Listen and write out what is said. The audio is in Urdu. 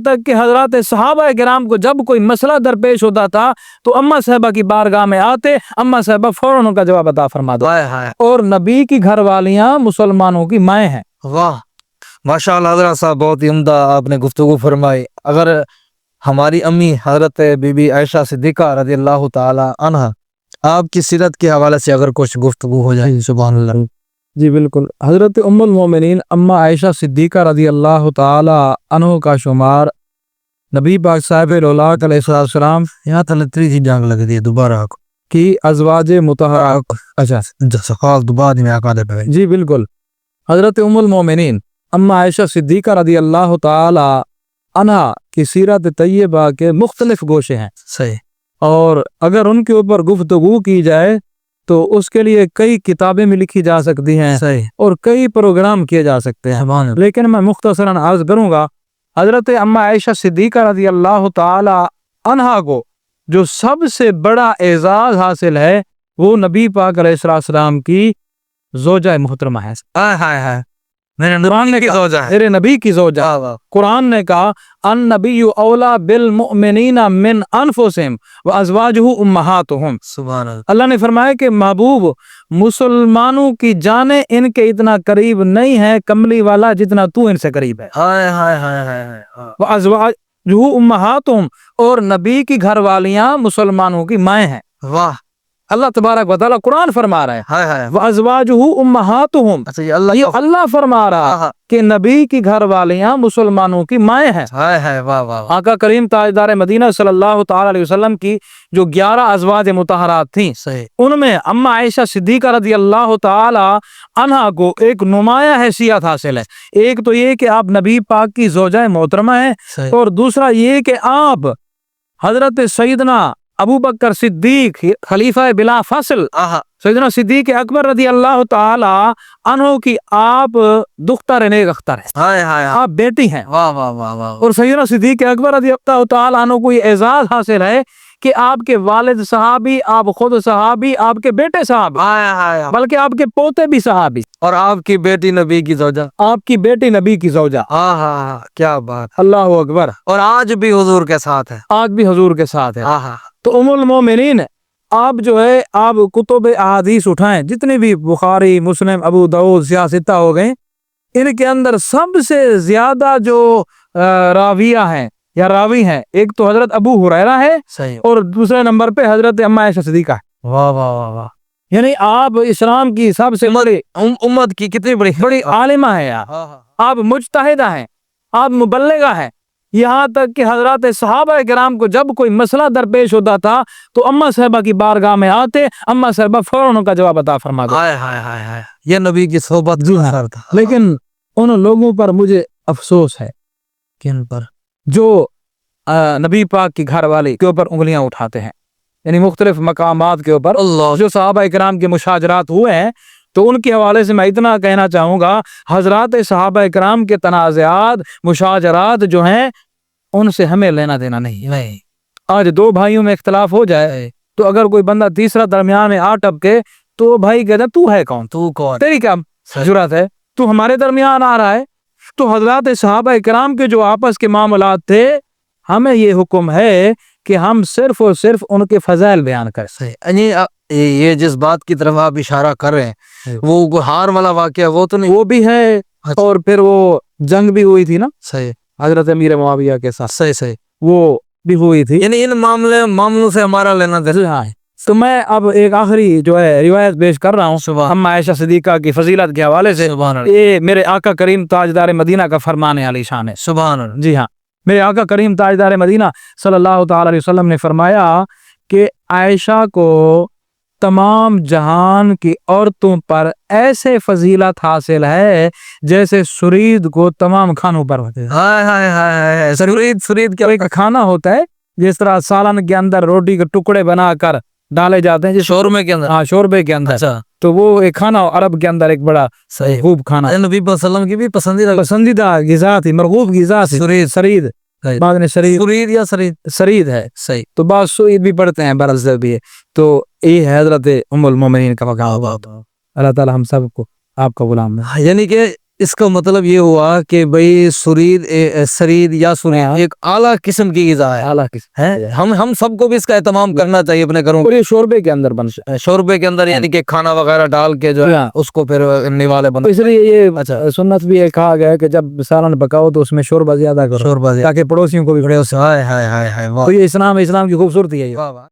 تک کہ حضرات صحابہ کرام کو جب کوئی مسئلہ درپیش ہوتا تھا تو اماں صاحبہ کی بارگاہ میں آتے، اماں صاحبہ فوراً ان کا جواب عطا فرما دو۔ اور نبی کی گھر والیاں مسلمانوں کی مائیں ہیں۔ واہ ماشاءاللہ حضرت صاحب، بہت ہی عمدہ آپ نے گفتگو فرمائی۔ اگر ہماری امی حضرت بی بی عائشہ صدیقہ رضی اللہ تعالی عنہ آپ کی سیرت کے حوالے سے اگر کچھ گفتگو ہو جائے، سبحان اللہ۔ جی بالکل، حضرت ام المومنین اما عائشہ صدیقہ رضی اللہ تعالی عنہ کا شمار نبی پاک صاحب الولاۃ علیہ السلام یہاں تلتری جی جنگ لگ دی دوبارہ کی ازواج مطہرات۔ اچھا دوبارہ میں آقا دے پہ جی بالکل، حضرت ام المومنین اما عائشہ صدیقہ رضی اللہ تعالی عنہ کی سیرت طیبہ کے مختلف گوشے ہیں۔ صحیح۔ اور اگر ان کے اوپر گفتگو کی جائے تو اس کے لیے کئی کتابیں بھی لکھی جا سکتی ہیں، صحیح، اور کئی پروگرام کیے جا سکتے ہیں، لیکن میں مختصراً عرض کروں گا۔ حضرت اما عائشہ صدیقہ رضی اللہ تعالی عنہا کو جو سب سے بڑا اعزاز حاصل ہے وہ نبی پاک علیہ السلام کی زوجہ محترمہ ہے۔ میرے نبی کی زوجہ۔ قرآن نے کہا النبی اولا بالمؤمنین من انفسہم وازواجہ امہاتہم۔ سبحان اللہ۔ اللہ نے فرمایا کہ محبوب مسلمانوں کی جانیں ان کے اتنا قریب نہیں ہے کملی والا جتنا تو ان سے قریب ہے۔ وازواجہ امہاتہم، اور نبی کی گھر والیاں مسلمانوں کی مائیں ہیں۔ واہ، اللہ تبارک و تعالی قرآن فرما رہا ہے وازواجہ امہاتہم، اللہ فرما رہا کہ نبی کی گھر والیاں مسلمانوں کی مائیں ہیں۔ آقا کریم تاجدار مدینہ صلی اللہ تعالی علیہ وسلم کی جو 11 ازواج مطہرات تھیں، ان میں اما عائشہ صدیقہ رضی اللہ تعالی عنہا کو ایک نمایاں حیثیت حاصل ہے۔ ایک تو یہ کہ آپ نبی پاک کی زوجہ محترمہ ہیں، اور دوسرا یہ کہ آپ حضرت سیدنا ابو بکر صدیق خلیفہ بلا فصل سیدنا صدیق اکبر رضی اللہ تعالی عنہ کی آپ دختر نیک اختر ہیں، آپ بیٹی ہیں۔ اور سیدنا صدیق اکبر رضی اللہ تعالی عنہ کو یہ اعزاز حاصل ہے کہ آپ کے والد صحابی، آپ خود صحابی، آپ کے بیٹے صحابی، بلکہ آپ کے پوتے بھی صحابی، اور آپ کی بیٹی نبی کی زوجہ، آپ کی بیٹی نبی کی زوجہ۔ کیا بات، اللہ اکبر۔ اور آج بھی حضور کے ساتھ ہے، آج بھی حضور کے ساتھ ہے۔ تو ام المومنین آپ جو ہے آپ کتب احادیث اٹھائیں، جتنے بھی بخاری، مسلم، ابو داؤد، سیاہ ستہ ہو گئے، ان کے اندر سب سے زیادہ جو راویہ ہیں یا راوی ہیں، ایک تو حضرت ابو ہریرہ ہے، اور دوسرے نمبر پہ حضرت اما عائشہ صدیقہ ہے۔ واہ واہ واہ واہ، یعنی آپ اسلام کی سب سے بڑی امت کی کتنی بڑی عالمہ ہیں، آپ مجتہدہ ہیں، آپ مبلغہ ہیں۔ یہاں تک کہ حضرات صحابہ کرام کو جب کوئی مسئلہ درپیش ہوتا تھا تو اماں صاحبہ کی بارگاہ میں آتے، اماں صاحبہ فوراً ان کا جواب عطا فرما دو۔ یہ نبی کی صحبت کرتا۔ لیکن ان لوگوں پر مجھے افسوس ہے، کن پر؟ جو نبی پاک کی گھر والی کے اوپر انگلیاں اٹھاتے ہیں، یعنی مختلف مقامات کے اوپر جو صحابہ کرام کے مشاجرات ہوئے ہیں، تو ان کے حوالے سے میں اتنا کہنا چاہوں گا، حضرات صحابہ کرام کے تنازعات، مشاجرات جو ہیں، ان سے ہمیں لینا دینا نہیں۔ آج دو بھائیوں میں اختلاف ہو جائے تو اگر کوئی بندہ تیسرا درمیان میں آ ٹپکے تو بھائی کہتا ہے تو ہے کون، تیری کیا جرات ہے، تو ہمارے درمیان آ رہا ہے۔ تو حضرات صحابہ کرام کے جو آپس کے معاملات تھے، ہمیں یہ حکم ہے کہ ہم صرف اور صرف ان کے فضائل بیان کریں۔ یہ جس بات کی طرف آپ اشارہ کر رہے ہیں، وہ ہار والا واقعہ وہ تو نہیں؟ وہ بھی ہے، اور پھر وہ جنگ بھی ہوئی تھی نا صحیح حضرت امیر معاویہ کے ساتھ، صحیح وہ بھی ہوئی تھی۔ یعنی ان معاملوں سے ہمارا لینا دینا۔ تو میں اب ایک آخری جو ہے روایت پیش کر رہا ہوں اما عائشہ صدیقہ کی فضیلت کے حوالے سے۔ یہ میرے آقا کریم تاجدار مدینہ کا فرمان علی شان ہے۔ سبحان اللہ۔ جی ہاں، میرے آقا کریم تاجدار مدینہ صلی اللہ تعالی علیہ وسلم نے فرمایا کہ عائشہ کو تمام جہان کی عورتوں پر ایسے فضیلت حاصل ہے جیسے سرید کو تمام کھانوں پر ہوتے ہیں۔ سرید کیا ایک کھانا ہوتا ہے، جس طرح سالن کے اندر روٹی کے ٹکڑے بنا کر ڈالے جاتے ہیں شوربے کے اندر۔ ہاں، شوربے کے اندر، تو وہ ایک کھانا عرب کے اندر ایک بڑا خوب کھانا، نبی صلی اللہ علیہ وسلم کی بھی پسندیدہ غذا تھی، مرغوب غذا تھی سرید۔ بعد نے سرید یا سرید ہے، صحیح، تو بعض سعید بھی پڑھتے ہیں، برز بھی ہے۔ تو یہ حضرت ام المومنین کا مقام۔ اللہ تعالی ہم سب کو آپ کا غلام ہے۔ یعنی کہ اس کا مطلب یہ ہوا کہ بھئی سرید یا سرید ایک اعلیٰ قسم کی غذا ہے، اعلیٰ قسم ہے۔ ہم سب کو بھی اس کا اہتمام کرنا چاہیے اپنے گھروں اور یہ شوربے کے اندر بن شوربے کے اندر، یعنی کہ کھانا وغیرہ ڈال کے جو ہے اس کو پھر نوالے بنا، اس لیے یہ سنت بھی یہ کہا گیا ہے کہ جب سالن پکاؤ تو اس میں شوربہ زیادہ کرو شوربہ تاکہ پڑوسیوں کو بھی کھڑے ہو سکے۔ ہائے ہائے ہائے ہائے، واہ تو یہ اسلام کی خوبصورتی ہے یہ۔ واہ واہ۔